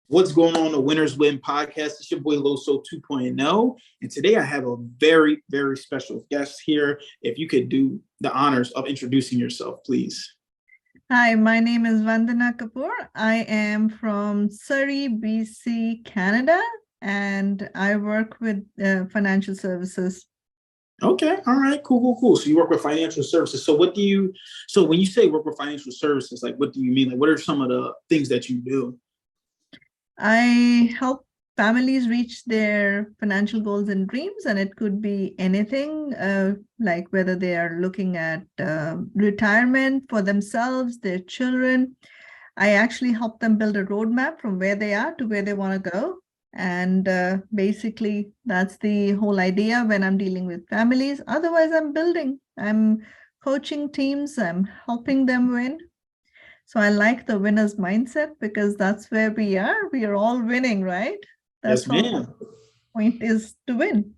What's going on the Winners Win podcast? It's your boy Loso 2.0. And today I have a very, very special guest here. If you could do the honors of introducing yourself, please. Hi, my name is Vandna Kapoor. I am from Surrey, BC, Canada, and I work with financial services. Okay. All right. Cool. So you work with financial services. So when you say work with financial services, like, what do you mean? Like, what are some of the things that you do? I help families reach their financial goals and dreams, and it could be anything, like whether they are looking at retirement for themselves, their children. I actually help them build a roadmap from where they are to where they want to go. And basically, that's the whole idea when I'm dealing with families. Otherwise, I'm coaching teams, I'm helping them win. So I like the winner's mindset because that's where we are. We are all winning, right? Yes, That's all. ma'am. The point is to win.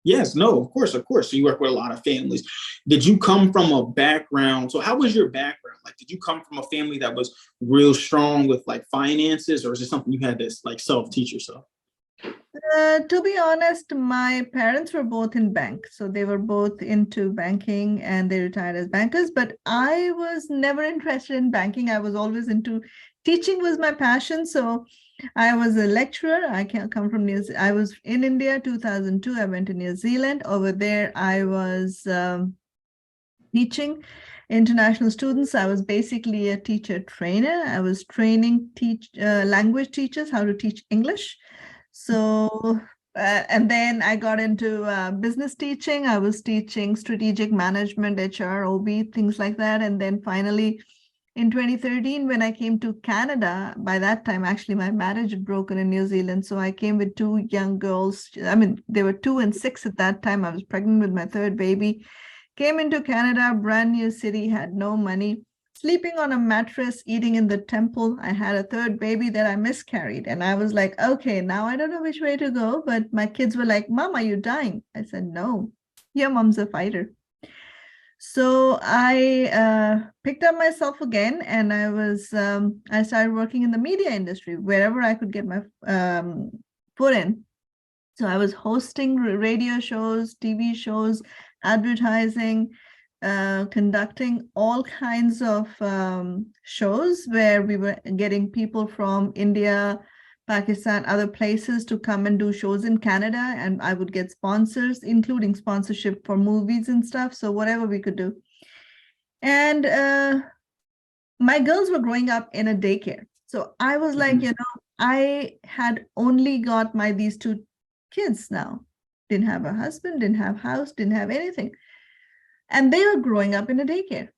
Yes, no, of course. So you work with a lot of families. Did you come from a background? So how was your background? Like, did you come from a family that was real strong with like finances, or is it something you had to like self-teach yourself? To be honest, my parents were both in bank. So they were both into banking and they retired as bankers. But I was never interested in banking. I was always into teaching was my passion. So I was a lecturer. I can come from I was in India 2002. I went to New Zealand. Over there, I was teaching international students. I was basically a teacher trainer. I was training language teachers how to teach English. So, and then I got into business teaching. I was teaching strategic management, HR, OB, things like that. And then finally, in 2013, when I came to Canada, by that time, actually, my marriage had broken in New Zealand. So I came with two young girls. I mean, they were 2 and 6 at that time. I was pregnant with my third baby. Came into Canada, brand new city, had no money, sleeping on a mattress, eating in the temple. I had a third baby that I miscarried. And I was like, okay, now I don't know which way to go. But my kids were like, Mom, are you dying? I said, no, your mom's a fighter. So I picked up myself again, and I started working in the media industry wherever I could get my foot in. So I was hosting radio shows, TV shows, advertising, conducting all kinds of shows where we were getting people from India, Pakistan, other places to come and do shows in Canada. And I would get sponsors, including sponsorship for movies and stuff. So whatever we could do. And my girls were growing up in a daycare. So I was like, I had only got these two kids now. Didn't have a husband, didn't have house, didn't have anything. And they were growing up in a daycare.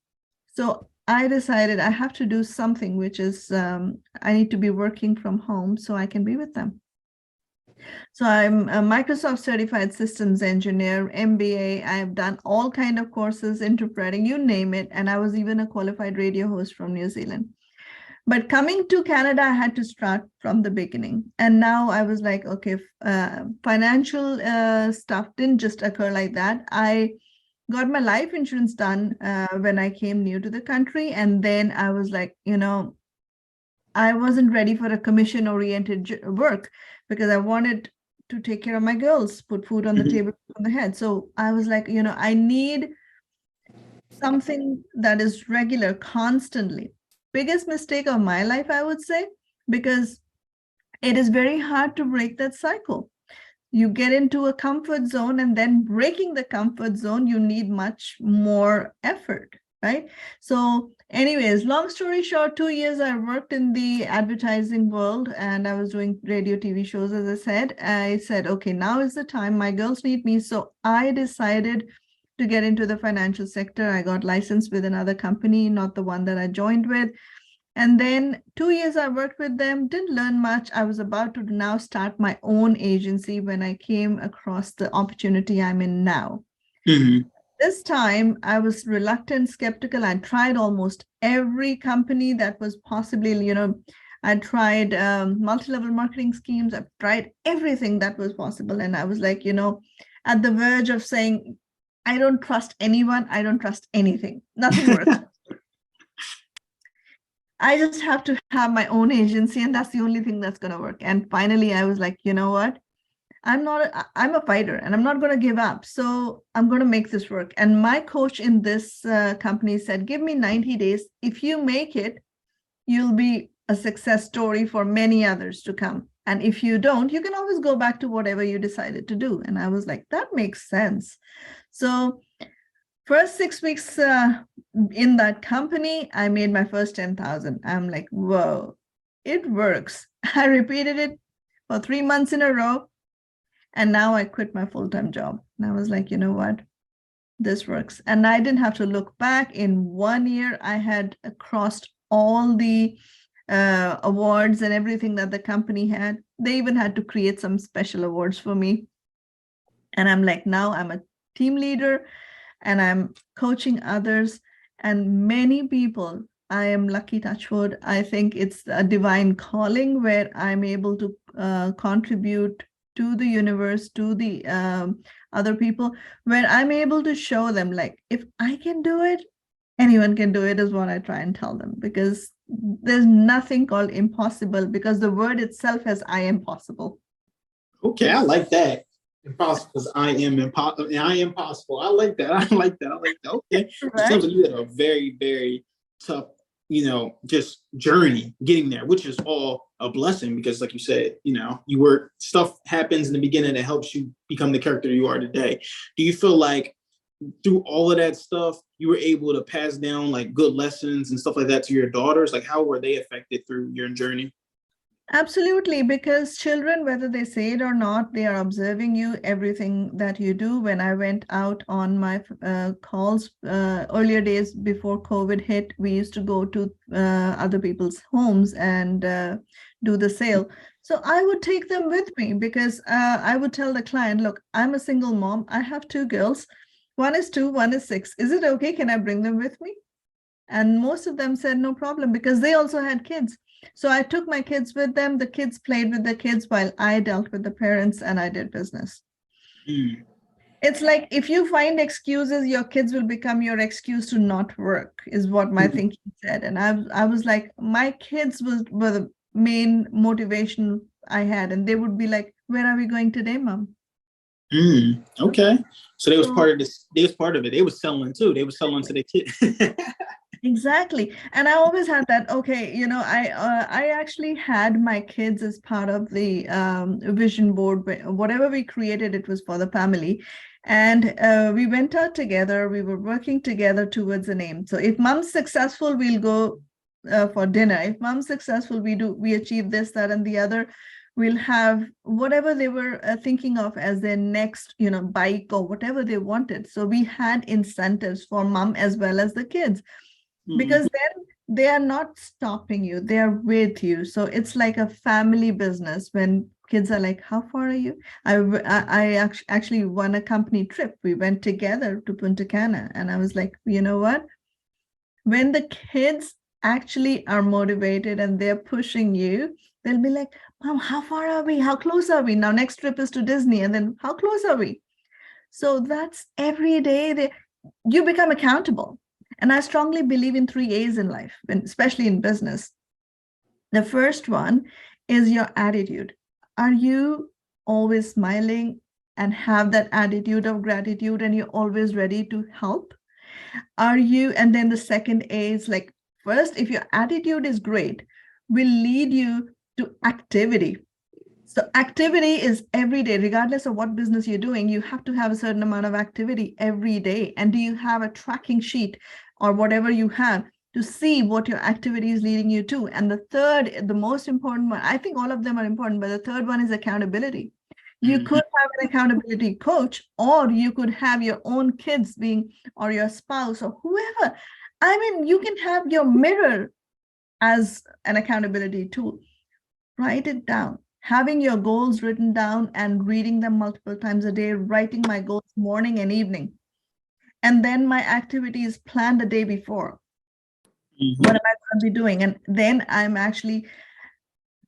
So I decided I have to do something, which is I need to be working from home so I can be with them. So I'm a Microsoft certified systems engineer, MBA. I've done all kind of courses, interpreting, you name it. And I was even a qualified radio host from New Zealand. But coming to Canada, I had to start from the beginning. And now I was like, okay, financial stuff didn't just occur like that. I got my life insurance done when I came new to the country. And then I was like, I wasn't ready for a commission-oriented work because I wanted to take care of my girls, put food on the table, on the head. So I was like, I need something that is regular, constantly. Biggest mistake of my life, I would say, because it is very hard to break that cycle. You get into a comfort zone, and then breaking the comfort zone, you need much more effort, right? So anyways, long story short, 2 years I worked in the advertising world, and I was doing radio, TV shows. As I said, okay, now is the time. My girls need me. So I decided to get into the financial sector. I got licensed with another company, not the one that I joined with. And then 2 years I worked with them, didn't learn much. I was about to now start my own agency when I came across the opportunity I'm in now. This time I was reluctant, skeptical. I tried almost every company that was possibly, I tried multi-level marketing schemes. I've tried everything that was possible. And I was like, at the verge of saying, I don't trust anyone. I don't trust anything. Nothing works. I just have to have my own agency, and that's the only thing that's going to work. And finally, I was like, you know what? I'm a fighter and I'm not going to give up. So I'm going to make this work. And my coach in this company said, give me 90 days. If you make it, you'll be a success story for many others to come. And if you don't, you can always go back to whatever you decided to do. And I was like, that makes sense. So first 6 weeks in that company, I made my first 10,000. I'm like, whoa, it works. I repeated it for 3 months in a row. And now I quit my full-time job. And I was like, you know what? This works. And I didn't have to look back. In 1 year, I had crossed all the awards and everything that the company had. They even had to create some special awards for me. And I'm like, now I'm a team leader and I'm coaching others. And many people, I am lucky, touch wood. I think it's a divine calling where I'm able to contribute to the universe, to the other people, where I'm able to show them, like, if I can do it, anyone can do it, is what I try and tell them, because there's nothing called impossible, because the word itself has I am possible. Okay, I like that. Impossible because I am impossible. I am possible. I like that. I like that. I like that. Okay. Right. It sounds like you had a very, very tough, just journey getting there, which is all a blessing because, like you said, you work, stuff happens in the beginning that helps you become the character you are today. Do you feel like through all of that stuff, you were able to pass down like good lessons and stuff like that to your daughters? Like, how were they affected through your journey? Absolutely, because children, whether they say it or not, they are observing you, everything that you do. When I went out on my calls earlier days before COVID hit, we used to go to other people's homes and do the sale. So I would take them with me because I would tell the client, look, I'm a single mom. I have 2 girls. One is 2, one is 6. Is it okay? Can I bring them with me? And most of them said no problem because they also had kids. So I took my kids with them. The kids played with the kids while I dealt with the parents and I did business. Mm. It's like if you find excuses, your kids will become your excuse to not work, is what my thinking said. And I was like, my kids were the main motivation I had. And they would be like, where are we going today, Mom? Okay. So they was part of this. They was part of it. They was selling too. They was selling to the kids. Exactly. And I always had that, okay, I actually had my kids as part of the vision board. Whatever we created, it was for the family. And we went out together. We were working together towards an aim. So if mom's successful, we'll go for dinner. If mom's successful, we achieve this, that, and the other. We'll have whatever they were thinking of as their next, bike or whatever they wanted. So we had incentives for mom as well as the kids. Because then they are not stopping you, they are with you. So it's like a family business when kids are like, how far are you? I actually won a company trip. We went together to Punta Cana. And I was like, you know what? When the kids actually are motivated and they're pushing you, they'll be like, Mom, how far are we? How close are we? Now next trip is to Disney. And then how close are we? So that's every day you become accountable. And I strongly believe in 3 A's in life, especially in business. The first one is your attitude. Are you always smiling and have that attitude of gratitude and you're always ready to help? Are you, and then the second A is like, first, if your attitude is great, will lead you to activity. So activity is every day, regardless of what business you're doing, you have to have a certain amount of activity every day. And do you have a tracking sheet or whatever you have to see what your activity is leading you to? And the third, the most important one, I think all of them are important, but the third one is accountability. You could have an accountability coach, or you could have your own kids or your spouse or whoever. I mean, you can have your mirror as an accountability tool. Write it down. Having your goals written down and reading them multiple times a day, writing my goals morning and evening. And then my activities planned the day before. What am I going to be doing? And then I'm actually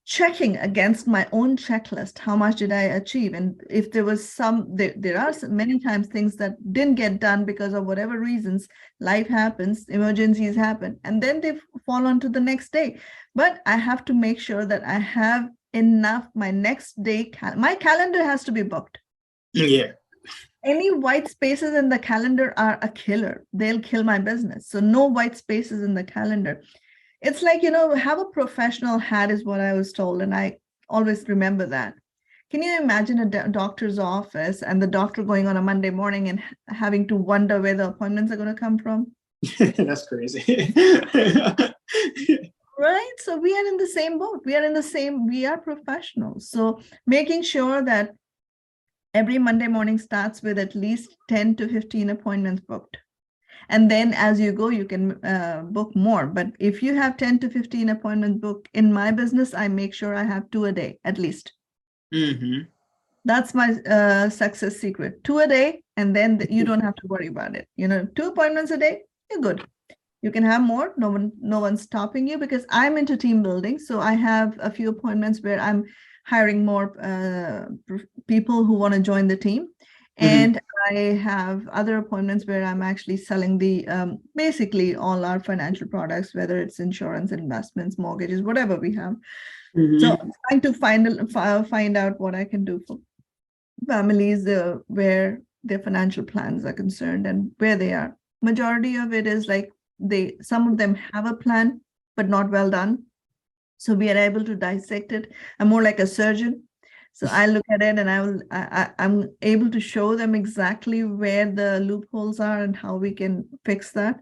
checking against my own checklist, how much did I achieve? And if there was there are many times things that didn't get done because of whatever reasons, life happens, emergencies happen, and then they fall on to the next day. But I have to make sure that I have enough my next day. My calendar has to be booked. Yeah. Any white spaces in the calendar are a killer. They'll kill my business. So no white spaces in the calendar. It's like, have a professional hat is what I was told. And I always remember that. Can you imagine a doctor's office and the doctor going on a Monday morning and having to wonder where the appointments are going to come from? That's crazy. Right? So we are in the same boat. We are professionals. So making sure that every Monday morning starts with at least 10 to 15 appointments booked. And then as you go, you can book more. But if you have 10 to 15 appointments booked in my business, I make sure I have 2 a day at least. Mm-hmm. That's my success secret. 2 a day, and then you don't have to worry about it. 2 appointments a day, you're good. You can have more. No one's stopping you, because I'm into team building. So I have a few appointments where I'm hiring more people who want to join the team. And I have other appointments where I'm actually selling the basically all our financial products, whether it's insurance, investments, mortgages, whatever we have. So I'm trying to find out what I can do for families where their financial plans are concerned and where they are. Majority of it is like some of them have a plan, but not well done. So we are able to dissect it. I'm more like a surgeon. So I look at it and I'm able to show them exactly where the loopholes are and how we can fix that.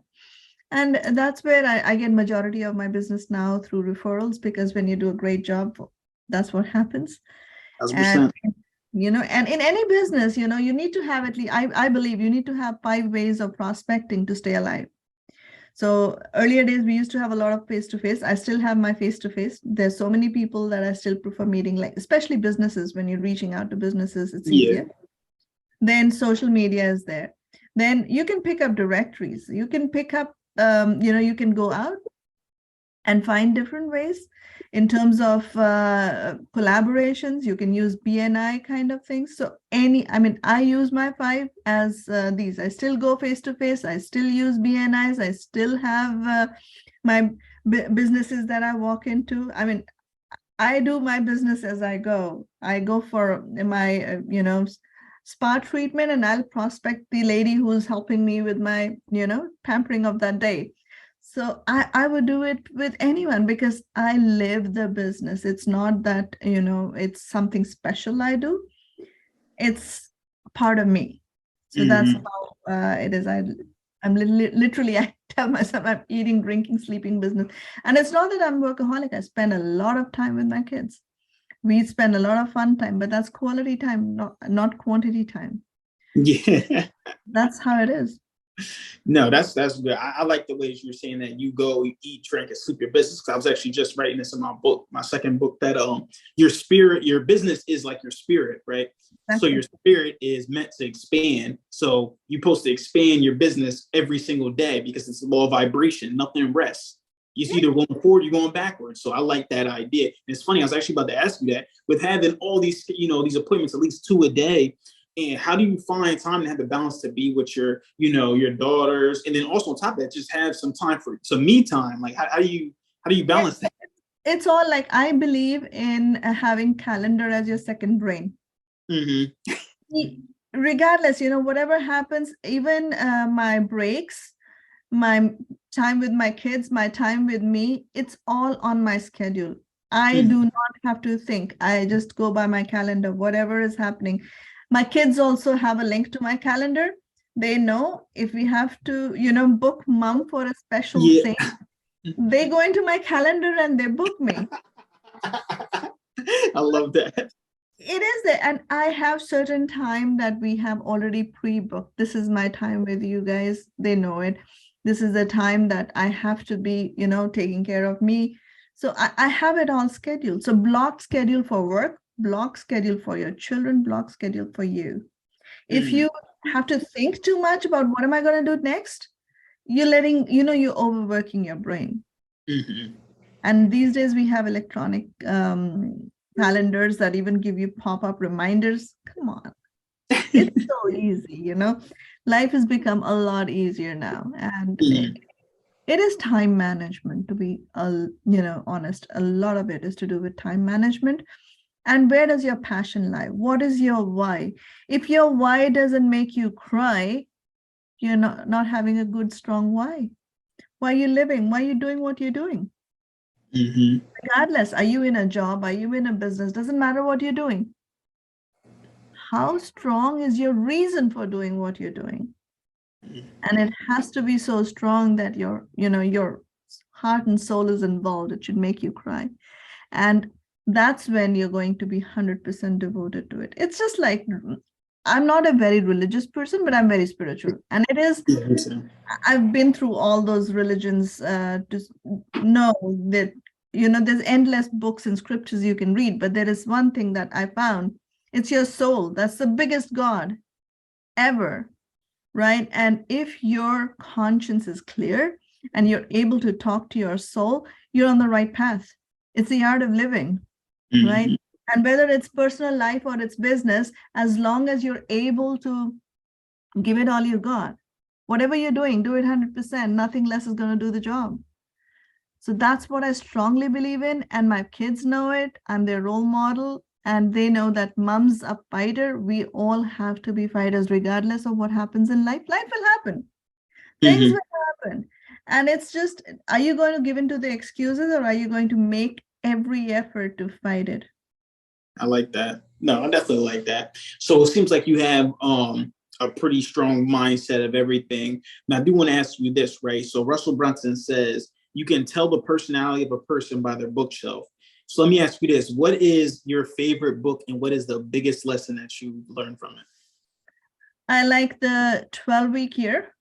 And that's where I get majority of my business now through referrals, because when you do a great job, that's what happens. 100%. And in any business, you need to have at least, I believe you need to have 5 ways of prospecting to stay alive. So earlier days, we used to have a lot of face-to-face. I still have my face-to-face. There's so many people that I still prefer meeting, like especially businesses. When you're reaching out to businesses, it's easier. Then social media is there. Then you can pick up directories. You can pick up, you can go out and find different ways in terms of collaborations. You can use BNI kind of things. So I use my 5 as these. I still go face to face. I still use BNIs. I still have my businesses that I walk into. I do my business as I go. I go for my, spa treatment, and I'll prospect the lady who's helping me with my, pampering of that day. So I would do it with anyone, because I live the business. It's not that, it's something special I do. It's part of me. So that's how it is. I'm literally, I tell myself I'm eating, drinking, sleeping business. And it's not that I'm workaholic. I spend a lot of time with my kids. We spend a lot of fun time, but that's quality time, not quantity time. Yeah. That's how it is. No, that's good. I like the ways you're saying that you go, you eat, drink, and sleep your business. Because I was actually just writing this in my book, my second book, that your business is like your spirit, right? Exactly. So your spirit is meant to expand. So you're supposed to expand your business every single day, because it's the law of vibration. Nothing rests. You're either going forward, you're going backwards. So I like that idea. And it's funny, I was actually about to ask you that, with having all these, these appointments, at least 2 a day. And how do you find time to have the balance to be with your, your daughters, and then also on top of that, just have some time for some me time? Like, how do you balance that? It's all like, I believe in having calendar as your second brain. Regardless, whatever happens, even my breaks, my time with my kids, my time with me, it's all on my schedule. I do not have to think. I just go by my calendar, whatever is happening. My kids also have a link to my calendar. They know if we have to, book mom for a special thing, they go into my calendar and they book me. I love that. It is there. And I have certain time that we have already pre-booked. This is my time with you guys. They know it. This is the time that I have to be, taking care of me. So I have it all scheduled. So block schedule for work, block schedule for your children, block schedule for you. If you have to think too much about what am I going to do next, you're letting, you're overworking your brain. And these days we have electronic calendars that even give you pop-up reminders. Come on. It's so easy, life has become a lot easier now. And it is time management, to be honest. A lot of it is to do with time management. And where does your passion lie? What is your why? If your why doesn't make you cry, you're not having a good, strong why. Why are you living? Why are you doing what you're doing? Regardless, are you in a job? Are you in a business? Doesn't matter what you're doing. How strong is your reason for doing what you're doing? And it has to be so strong that your heart and soul is involved. It should make you cry. And that's when you're going to be 100% devoted to it. It's just like, I'm not a very religious person, but I'm very spiritual. And it is, I've been through all those religions to know that, there's endless books and scriptures you can read, but there is one thing that I found. It's your soul. That's the biggest God ever, right? And if your conscience is clear and you're able to talk to your soul, you're on the right path. It's the art of living, right? And whether it's personal life or it's business, as long as you're able to give it all you got, whatever you're doing, do it 100%. Nothing less is going to do the job. So that's what I strongly believe in. And my kids know it. I'm their role model. And they know that mom's a fighter. We all have to be fighters, regardless of what happens in life. Life will happen. Things will happen. And it's just, are you going to give in to the excuses, or are you going to make every effort to fight it? I like that. No, I definitely like that. So it seems like you have a pretty strong mindset of everything. Now, I do want to ask you this, right? So Russell Brunson says, you can tell the personality of a person by their bookshelf. So let me ask you this. What is your favorite book, and what is the biggest lesson that you learned from it? I like the 12-week year,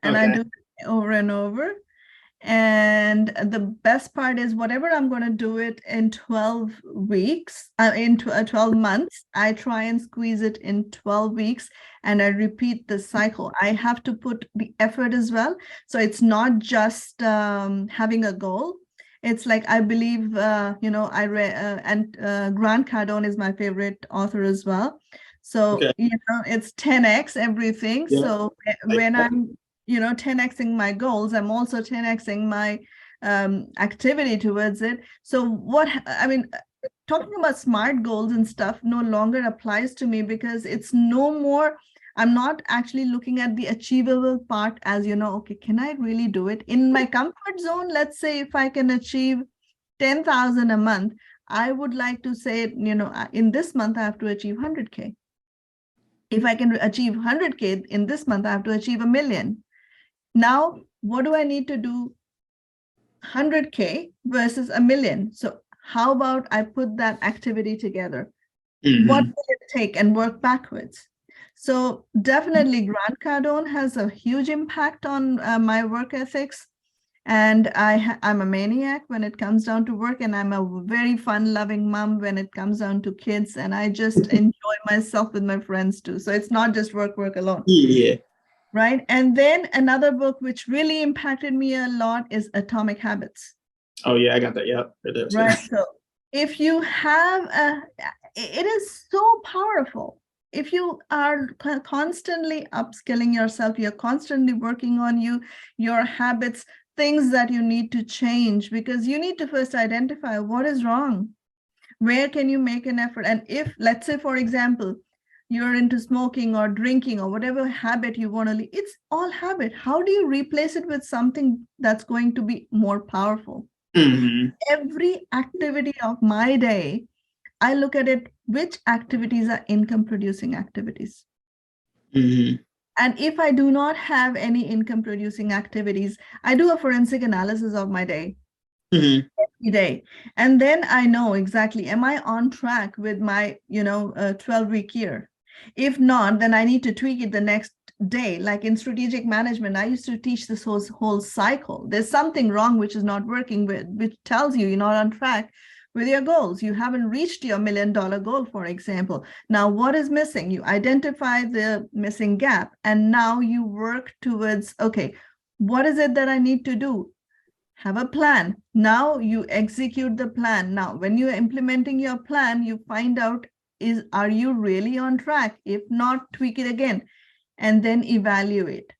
and I do it over and over. And the best part is, whatever I'm going to do it in 12 weeks, into 12 months, I try and squeeze it in 12 weeks, and I repeat the cycle. I have to put the effort as well. So it's not just having a goal. It's like, I believe, I read, and Grant Cardone is my favorite author as well. So, it's 10x everything. Yeah. So when I'm 10xing my goals, I'm also 10xing my activity towards it. So talking about SMART goals and stuff no longer applies to me, because it's no more, I'm not actually looking at the achievable part as, okay, can I really do it in my comfort zone? Let's say if I can achieve 10,000 a month, I would like to say, in this month, I have to achieve 100K. If I can achieve 100K in this month, I have to achieve 1 million. Now, what do I need to do? 100K versus 1 million. So how about I put that activity together? What will it take, and work backwards? So definitely Grant Cardone has a huge impact on my work ethics. And I'm a maniac when it comes down to work, and I'm a very fun-loving mom when it comes down to kids. And I just enjoy myself with my friends too. So it's not just work alone. Yeah. Right. And then another book which really impacted me a lot is Atomic Habits. Oh, yeah, I got that. Yeah, it is. Right. So if you have it is so powerful. If you are constantly upskilling yourself, you're constantly working on your habits, things that you need to change, because you need to first identify what is wrong. Where can you make an effort? And if, let's say, for example, you're into smoking or drinking or whatever habit you want to leave, it's all habit. How do you replace it with something that's going to be more powerful? Every activity of my day, I look at it, which activities are income producing activities. And if I do not have any income producing activities, I do a forensic analysis of my day. Every day. And then I know exactly, am I on track with my 12-week year? If not, then I need to tweak it the next day. Like in strategic management, I used to teach this whole cycle. There's something wrong which is not working, which tells you you're not on track with your goals. You haven't reached your $1 million goal, for example. Now, what is missing? You identify the missing gap, and now you work towards, okay, what is it that I need to do? have a plan. Now you execute the plan. Now, when you're implementing your plan, you find out, are you really on track? If not, tweak it again and then evaluate.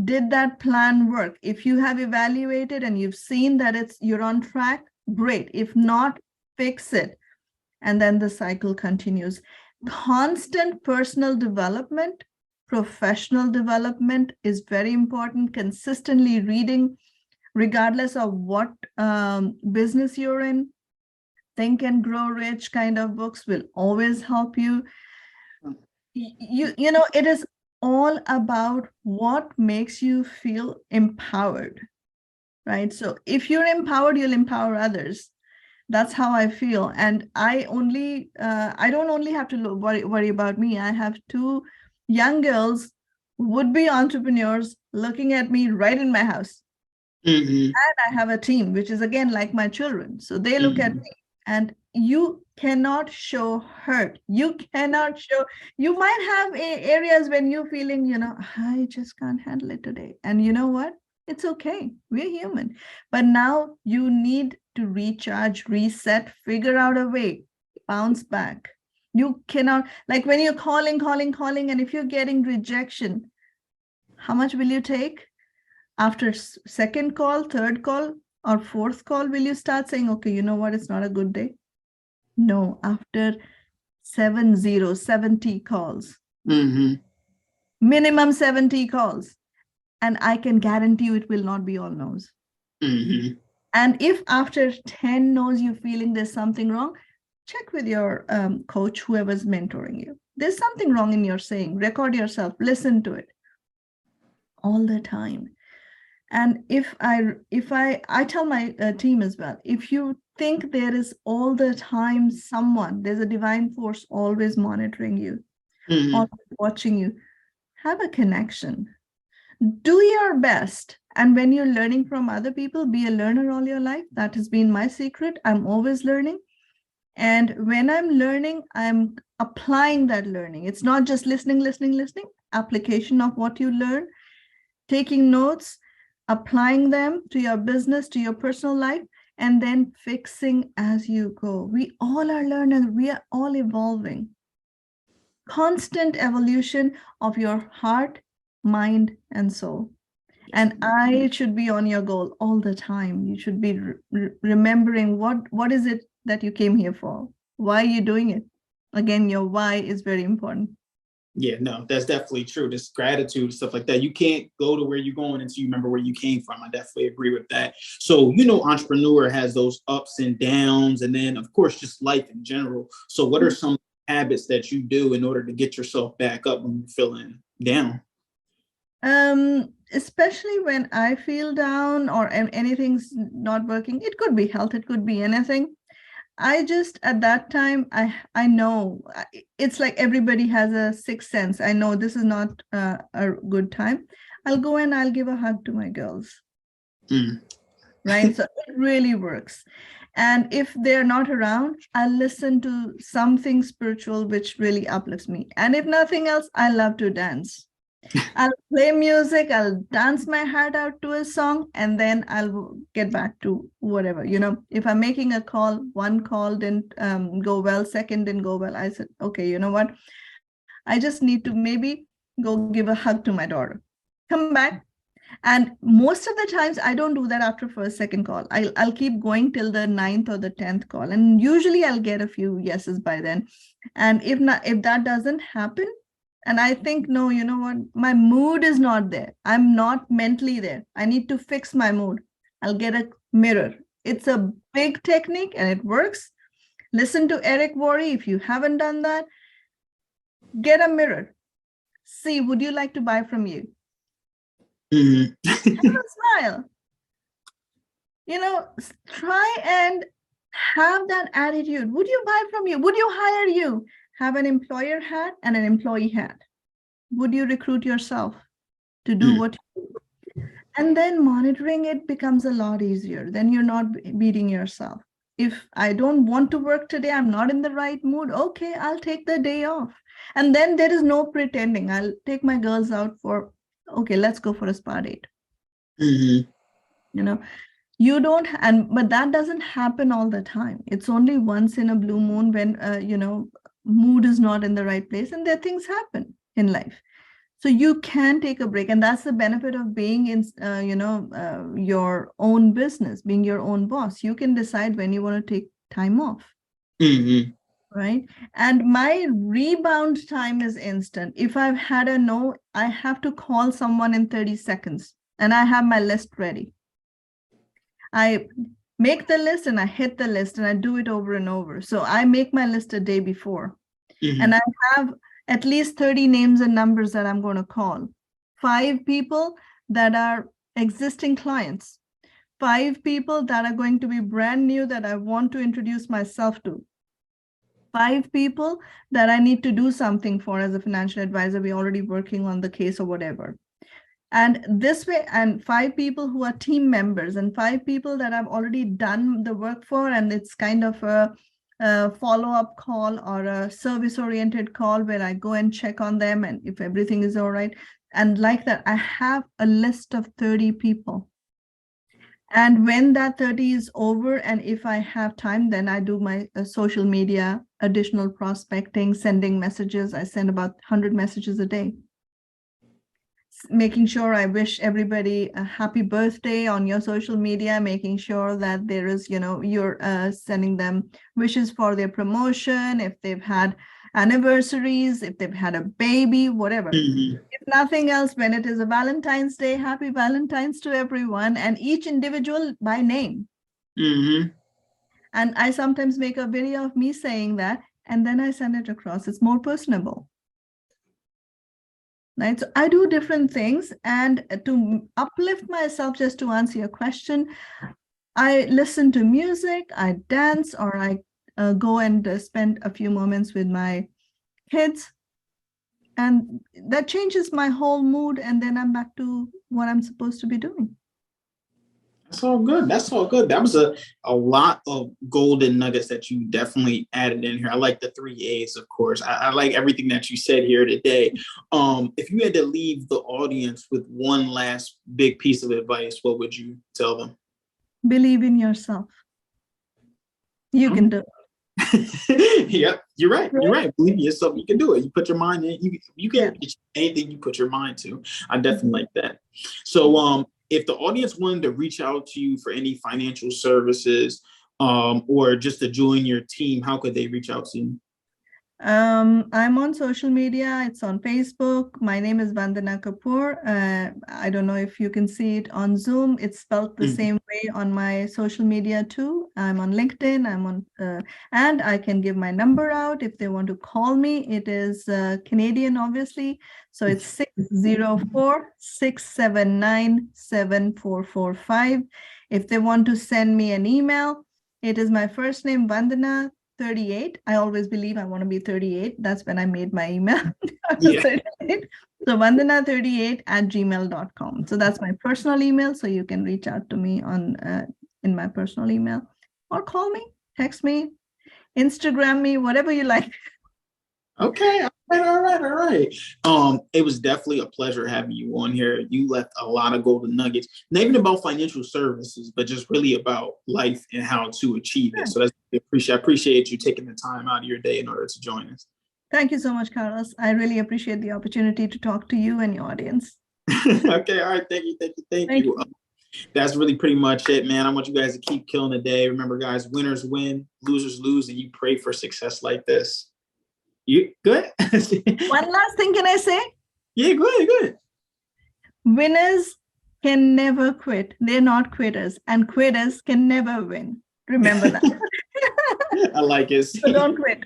Did that plan work? If you have evaluated and you've seen that you're on track, great. If not, fix it. And then the cycle continues. Constant personal development, professional development is very important. Consistently reading, regardless of what business you're in. Think and Grow Rich kind of books will always help you. You know, it is all about what makes you feel empowered, right? So if you're empowered, you'll empower others. That's how I feel. And I don't only have to worry about me. I have two young girls, would-be entrepreneurs, looking at me right in my house. And I have a team, which is again like my children. So they look at me, and you cannot show hurt. You cannot show, you might have areas when you're feeling, you know, I just can't handle it today. And you know what? It's okay. We're human. But now you need to recharge, reset, figure out a way, bounce back. You cannot, like when you're calling, and if you're getting rejection, how much will you take? After second call, third call, or fourth call, will you start saying, okay, you know what, it's not a good day? No, after 70 calls, minimum 70 calls. And I can guarantee you it will not be all no's. And if after 10 no's, you're feeling there's something wrong, check with your coach, whoever's mentoring you. There's something wrong in your saying, record yourself, listen to it all the time. And if I tell my team as well, if you think there is all the time there's a divine force always monitoring you, always watching you, have a connection, do your best. And when you're learning from other people, be a learner all your life. That has been my secret. I'm always learning. And when I'm learning, I'm applying that learning. It's not just listening, application of what you learn, taking notes, applying them to your business, to your personal life, and then fixing as you go. We all are learners. We are all evolving. Constant evolution of your heart, mind, and soul. And I should be on your goal all the time. You should be remembering what is it that you came here for? Why are you doing it? Again, your why is very important. Yeah, no, that's definitely true. This gratitude, stuff like that. You can't go to where you're going until you remember where you came from. I definitely agree with that. So, you know, entrepreneur has those ups and downs, and then of course, just life in general. So what are some habits that you do in order to get yourself back up when you're feeling down? Especially when I feel down or anything's not working, it could be health, it could be anything. I just, at that time, I know, it's like everybody has a sixth sense. I know this is not a good time. I'll go and I'll give a hug to my girls. Right? So it really works. And if they're not around, I'll listen to something spiritual, which really uplifts me. And if nothing else, I love to dance. I'll play music, I'll dance my heart out to a song, and then I'll get back to whatever. You know, if I'm making a call, one call didn't go well, second didn't go well, I said, okay, you know what? I just need to maybe go give a hug to my daughter. Come back. And most of the times I don't do that after first, second call. I'll keep going till the 9th or the 10th call. And usually I'll get a few yeses by then. And if that doesn't happen, and I think, no, you know what? My mood is not there. I'm not mentally there. I need to fix my mood. I'll get a mirror. It's a big technique and it works. Listen to Eric Worre. If you haven't done that, get a mirror. See, would you like to buy from you? Have a smile. You know, try and have that attitude. Would you buy from you? Would you hire you? Have an employer hat and an employee hat. Would you recruit yourself to do what you do? And then monitoring it becomes a lot easier. Then you're not beating yourself. If I don't want to work today, I'm not in the right mood. Okay, I'll take the day off. And then there is no pretending. I'll take my girls out for, okay, let's go for a spa date. You know, You don't, but that doesn't happen all the time. It's only once in a blue moon when, mood is not in the right place, and there things happen in life. So you can take a break, and that's the benefit of being in, your own business, being your own boss. You can decide when you want to take time off. Mm-hmm. Right. And my rebound time is instant. If I've had a no, I have to call someone in 30 seconds and I have my list ready. I make the list and I hit the list and I do it over and over. So I make my list a day before, and I have at least 30 names and numbers that I'm going to call. 5 people that are existing clients, 5 people that are going to be brand new that I want to introduce myself to, 5 people that I need to do something for as a financial advisor. We're already working on the case or whatever. And this way, and 5 people who are team members, and 5 people that I've already done the work for, and it's kind of a follow-up call or a service-oriented call where I go and check on them and if everything is all right. And like that, I have a list of 30 people. And when that 30 is over, and if I have time, then I do my social media, additional prospecting, sending messages. I send about 100 messages a day. Making sure I wish everybody a happy birthday on your social media, making sure that there is, you're sending them wishes for their promotion, if they've had anniversaries, if they've had a baby, whatever. If nothing else, when it is a Valentine's Day, happy Valentine's to everyone, and each individual by name. And I sometimes make a video of me saying that, and then I send it across. It's more personable. Right. So I do different things, and to uplift myself, just to answer your question, I listen to music, I dance, or I go and spend a few moments with my kids, and that changes my whole mood, and then I'm back to what I'm supposed to be doing. That's all good. That's all good. That was a lot of golden nuggets that you definitely added in here. I like the 3 A's, of course. I like everything that you said here today. If you had to leave the audience with one last big piece of advice, what would you tell them? Believe in yourself. You can do it. Yep, you're right. You're right. Believe in yourself. You can do it. You put your mind in. You can anything you put your mind to. I definitely like that. So, if the audience wanted to reach out to you for any financial services, or just to join your team, how could they reach out to you? I'm on social media. It's on Facebook. My name is Vandna Kapoor. I don't know if you can see it on Zoom. It's spelled the same way on my social media too. I'm on LinkedIn. I'm on, and I can give my number out if they want to call me. It is Canadian, obviously. So it's 604-679-7445. If they want to send me an email, it is my first name, Vandna 38. I always believe I want to be 38. That's when I made my email. So vandana38@gmail.com. So that's my personal email. So you can reach out to me on in my personal email, or call me, text me, Instagram me, whatever you like. Okay. All right. It was definitely a pleasure having you on here. You left a lot of golden nuggets, not even about financial services, but just really about life and how to achieve it. So I appreciate you taking the time out of your day in order to join us. Thank you so much, Carlos. I really appreciate the opportunity to talk to you and your audience. Okay. All right. Thank you. That's really pretty much it, man. I want you guys to keep killing the day. Remember, guys, winners win, losers lose, and you pray for success like this. You good? One last thing, can I say? Yeah, go ahead. Winners can never quit. They're not quitters, and quitters can never win. Remember that. I like it. So don't quit.